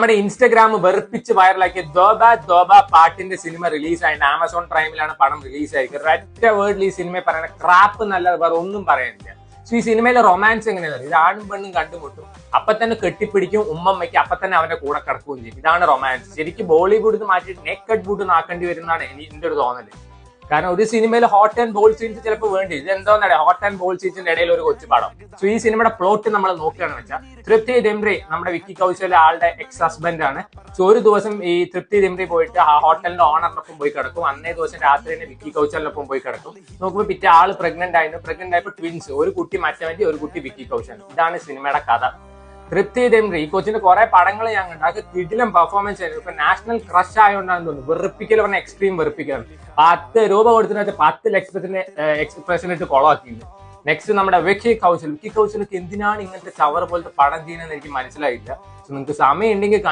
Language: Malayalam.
നമ്മുടെ ഇൻസ്റ്റഗ്രാം വെറുപ്പിച്ച് വൈറലാക്കിയ ദോബ ദോബ പാട്ടിന്റെ സിനിമ റിലീസായിട്ട് ആമസോൺ പ്രൈമിലാണ് പടം റിലീസ് ആയിരിക്കും. ഒറ്റ വേർഡിൽ ഈ സിനിമ പറയുന്ന ക്രാപ്പ് എന്നല്ലാതെ വേറെ ഒന്നും പറയാനില്ല. സോ ഈ സിനിമയിലെ റൊമാൻസ് എങ്ങനെയാണ്? ഇത് ആണും പെണ്ണും കണ്ടുമുട്ടും, അപ്പൊ തന്നെ കെട്ടിപ്പിടിക്കും, ഉമ്മമ്മയ്ക്ക് അപ്പൊ തന്നെ അവന്റെ കൂടെ കിടക്കുകയും ചെയ്യും. ഇതാണ് റൊമാൻസ്. ശരിക്കും ബോളിവുഡ് മാറ്റിയിട്ട് നെക്കഡ് വുഡ് ആക്കേണ്ടി വരുന്നതാണ് എന്റെ ഒരു തോന്നല്. കാരണം ഒരു സിനിമയിൽ ഹോട്ട് ആൻഡ് ബോൾ സീൻസ് ചിലപ്പോൾ വേണ്ടി. ഇത് എന്താണെന്നറിയാം, ഹോട്ട് ആൻഡ് ബോൾ സീൻസിന്റെ ഇടയിൽ ഒരു കൊച്ചു പടം. സോ ഈ സിനിമയുടെ പ്ലോട്ട് നമ്മൾ നോക്കുകയാണെന്ന് വെച്ചാൽ, തൃപ്തി ദിംറി നമ്മുടെ വിക്കി കൗശലിന്റെ ആളുടെ എക്സ് ഹസ്ബൻഡ് ആണ്. സോ ഒരു ദിവസം ഈ തൃപ്തി ദിംറി പോയിട്ട് ആ ഹോട്ടലിന്റെ ഓണറിനൊപ്പം പോയി കിടക്കും. അന്നേ ദിവസം രാത്രി തന്നെ വിക്കി കൗശലിനൊപ്പം പോയി കിടക്കും. നോക്കുമ്പോൾ പിറ്റേ ആള് പ്രഗ്നന്റ് ആയിരുന്നു. പ്രഗ്നന്റ് ആയപ്പോൾ ട്വിൻസ്, ഒരു കുട്ടി മറ്റവന്റെ, ഒരു കുട്ടി വിക്കി കൗശൽ. ഇതാണ് സിനിമയുടെ കഥ. തൃപ്തി ദിംറി ഈ കൊച്ചിന്റെ കുറെ പടങ്ങൾ ഞാൻ കണ്ടു. അതൊക്കെ കിടിലം പെർഫോമൻസ് ആയിരുന്നു. ഇപ്പൊ നാഷണൽ ക്രഷ് ആയതുകൊണ്ടാണെന്ന് തോന്നുന്നു. വെറുപ്പിക്കൽ പറഞ്ഞ എക്സ്ട്രീം വെറുപ്പിക്കലാണ്. 10 രൂപ കൊടുത്തിട്ട് 10 ലക്ഷത്തിന് എക്സ്പ്രഷൻ ഇട്ട് കൊളാക്കിയിട്ടുണ്ട്. നെക്സ്റ്റ് നമ്മുടെ വിക്കി കൗശൽ. വിക്കി കൗശലൊക്കെ എന്തിനാണ് ഇങ്ങനത്തെ ചവർ പോലത്തെ പടം ചെയ്യുന്നതെന്ന് എനിക്ക് മനസ്സിലായില്ല. നിങ്ങൾക്ക് സമയം ഉണ്ടെങ്കിൽ